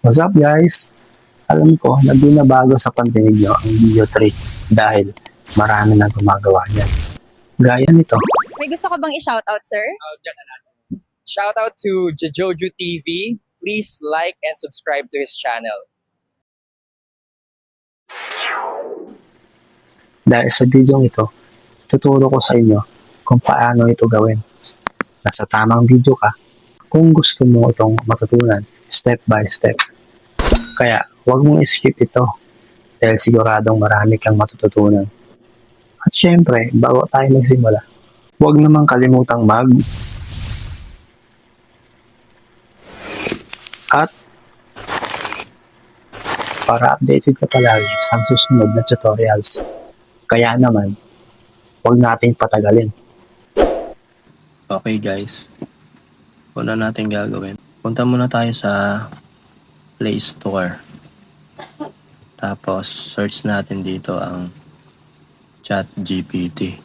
What's up guys? Alam ko na di na bago sa pandinig nyo ang Video 3 dahil marami na gumagawa niyan. Gaya nito. May gusto ka bang i-shoutout, sir? Shout out to Jajoju TV. Please like and subscribe to his channel. Dahil sa video ito, tuturo ko sa inyo kung paano ito gawin. Nasa tamang video ka kung gusto mo itong matutunan step by step. Kaya huwag mong skip ito dahil siguradong marami kang matututunan. At syempre, bago tayo magsimula, huwag namang kalimutang at para updated ka palagi sa susunod na tutorials. Kaya naman, huwag nating patagalin. Okay guys, una natin gagawin. Punta muna tayo sa Play Store. Tapos search natin dito ang ChatGPT.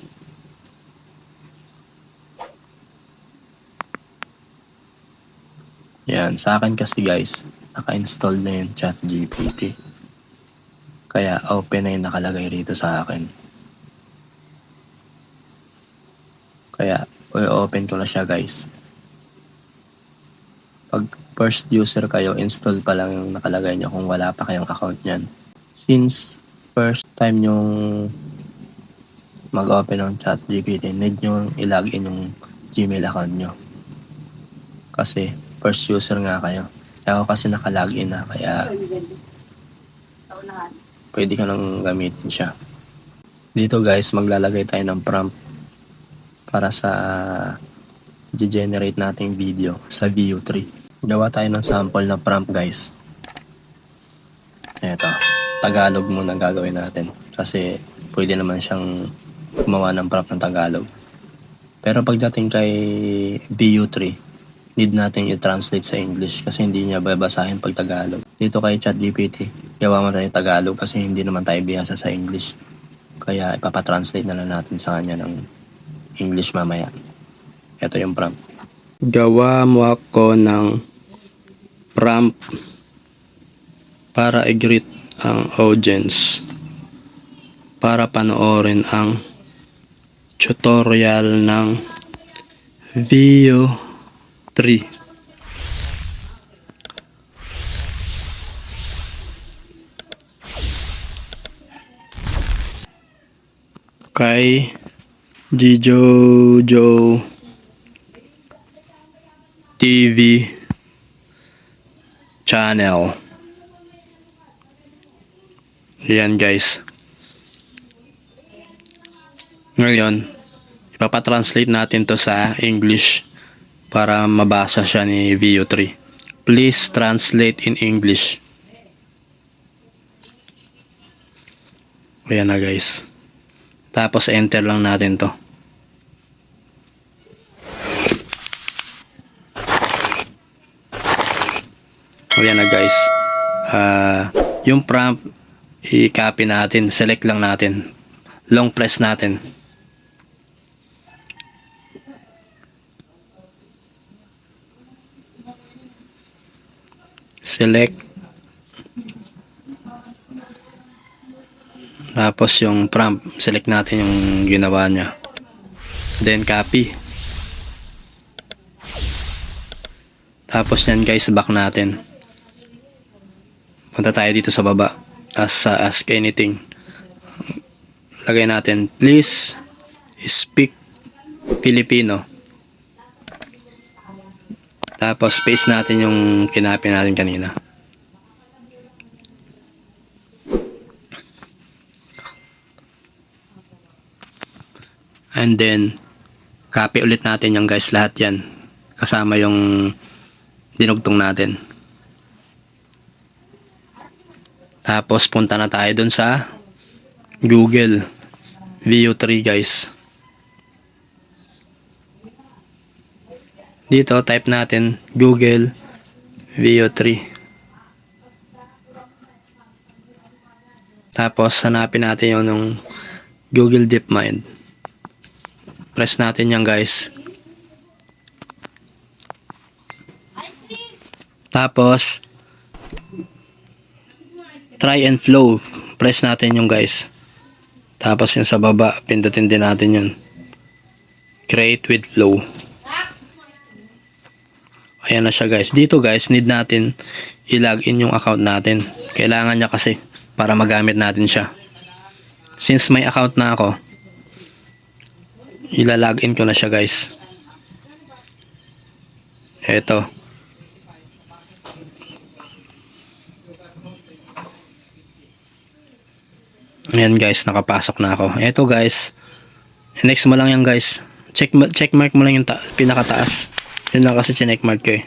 Yan, sa akin kasi guys, naka-install na yung ChatGPT. Kaya open na yung nakalagay rito sa akin. Kaya i-open ko na siya guys. Pag first user kayo, install pa lang yung nakalagay nyo kung wala pa kayong account nyan. Since first time yung mag-open ng ChatGPT, need nyo i-login yung Gmail account nyo. Kasi first user nga kayo. Ako kasi naka-login na, kaya pwede ka nang gamitin siya. Dito guys, maglalagay tayo ng prompt para sa generate nating video sa Veo 3. Gawa tayo ng sample na prompt guys. Eto, Tagalog muna gagawin natin kasi pwede naman siyang gumawa ng prompt ng Tagalog. Pero pagdating kay Veo 3, need natin i-translate sa English kasi hindi niya babasahin pag Tagalog. Dito kay ChatGPT, gawa mo rin Tagalog kasi hindi naman tayo bihasa sa English. Kaya ipapatranslate na lang natin sa kanya ng English mamaya. Ito yung prompt. Gawa mo ako ng prompt para i-greet ang audience para panoorin ang tutorial ng Veo 3. Kay Jajoju TV channel. Yan guys. Ngayon, ipapatranslate natin to sa English para mabasa siya ni Veo 3. Please translate in English. Ayan na guys. Tapos enter lang natin to. Ayan na guys. Yung prompt i-copy natin, select lang natin. Long press natin. Select. Tapos yung prompt, select natin yung ginawa niya. Then copy. Tapos yan guys, back natin. Punta tayo dito sa baba. Ask anything. Lagay natin, please speak Filipino. Tapos paste natin yung kinapin natin kanina. And then copy ulit natin yung guys, lahat yan. Kasama yung dinugtong natin. Tapos punta na tayo dun sa Google Veo 3 guys. Dito type natin Google Veo 3. Tapos hanapin natin yung Google DeepMind. Press natin yan guys. Tapos try and flow. Press natin yung guys. Tapos yung sa baba, pindutin din natin yun. Create with flow. Ayan na siya guys. Dito guys, need natin i-login yung account natin. Kailangan niya kasi para magamit natin siya. Since may account na ako, ila-login ko na siya guys. Eto. Ayan guys, nakapasok na ako. Eto guys, next mo lang yan guys. Check mark mo lang yung pinakataas. Yun lang kasi check mark ko eh.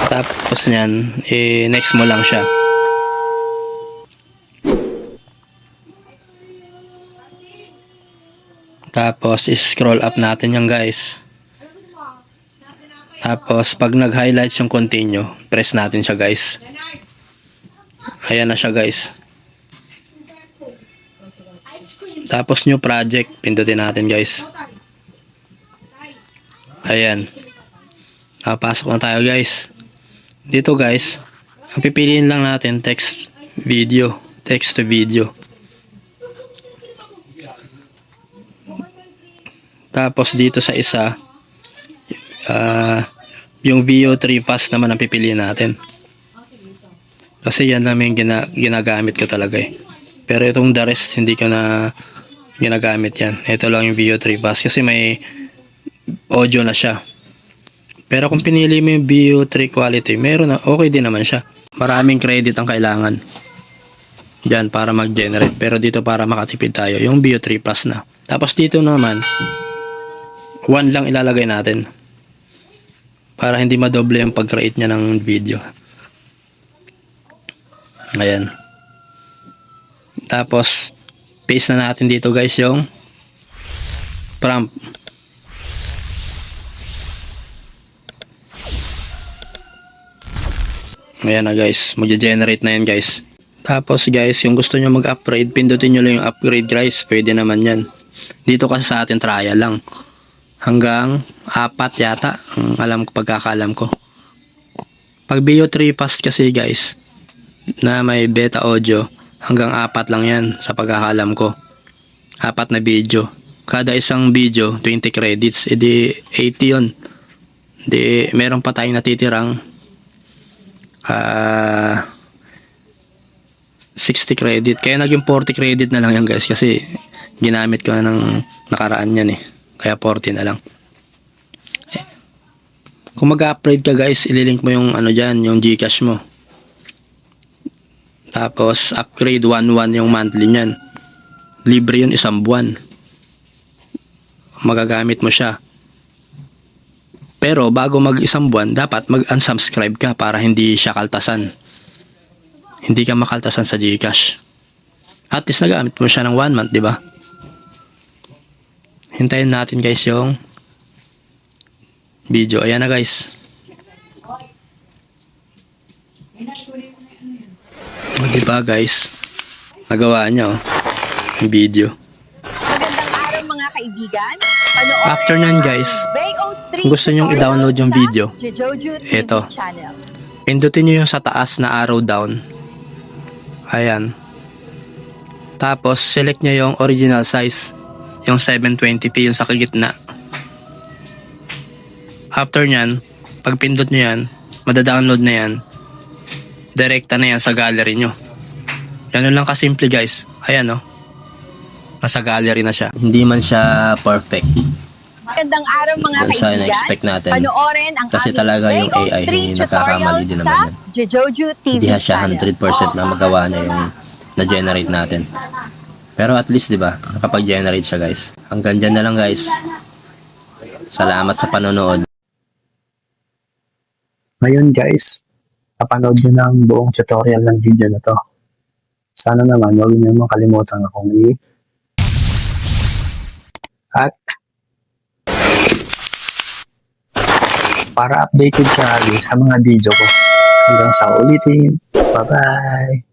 Tapos nyan, next mo lang siya. Tapos scroll up natin yan guys. Tapos pag nag-highlights yung continue, press natin siya guys. Ayan na siya guys. Tapos new project, pindutin natin guys. Ayan. Napasok na tayo guys. Dito guys, ang pipiliin lang natin text video, text to video. Tapos dito sa isa, yung VO3 pass naman ang pipiliin natin. Kasi yan lang yung ginagamit ko talaga eh. Pero itong the rest, hindi ko na ginagamit yan. Ito lang yung VO3 pass kasi may audio na siya. Pero kung pinili mo yung VO3 quality, meron na, okay din naman siya. Maraming credit ang kailangan dyan para mag-generate. Pero dito para makatipid tayo, yung VO3 plus na. Tapos dito naman, 1 lang ilalagay natin. Para hindi madoble yung pag-create niya ng video. Ayan. Tapos, paste na natin dito guys yung prompt. Ayan na guys, mag-generate na yan guys. Tapos guys, yung gusto nyo mag-upgrade, pindutin nyo lang yung upgrade guys, pwede naman yan. Dito kasi sa atin trial lang. Hanggang 4 yata, ang pagkakaalam ko. Pag VO3 pass kasi guys, na may beta audio, hanggang 4 lang yan sa pagkakaalam ko. 4 na video. Kada isang video, 20 credits, edi 80 yun. Di, meron pa tayong natitirang 60 credit. Kaya naging 40 credit na lang yan guys, kasi ginamit ko na ng nakaraan yan eh. Kaya 40 na lang. Kung mag-upgrade ka guys, ililink mo yung ano dyan, yung Gcash mo. Tapos upgrade 1.1 yung monthly nyan. Libre yun 1 buwan. Magagamit mo siya. Pero bago mag 1 buwan, dapat mag-unsubscribe ka para hindi siya kaltasan. Hindi ka makaltasan sa Gcash. At least nagamit mo siya ng 1 month, di ba? Hintayin natin guys yung video. Ayan na guys. Diba guys? Nagawa niya yung video. Magandang araw mga kaibigan. Panoorin After nyan guys, VO3 kung gusto nyong i-download yung video, Jojo TV eto. channel. Pindutin nyo yung sa taas na arrow down. Ayan. Tapos select nyo yung original size. Yung 720p yung sa gitna. After nyan, pag pindot nyo yan, madadownload na yan. Direkta na yan sa gallery nyo. Yan lang kasimple guys. Ayan nasa gallery na siya. Hindi man siya perfect. Magandang araw mga Dun sa kaibigan. in-expect natin. Panoorin ang Kasi aming talaga yung AI, VO3 hindi tutorial nagkakamali din sa naman yan. Jojo TV Hindi siya channel. 100% na magawa niya yung na-generate natin. Pero at least, di ba, nakapag-generate siya guys. Hanggang dyan na lang guys. Salamat sa panonood. Ngayon guys, napanood nyo na ang buong tutorial ng video na to. Sana naman huwag nyo makalimutan akong at para updated ka lagi sa mga video ko. Hanggang sa ulitin. Bye-bye!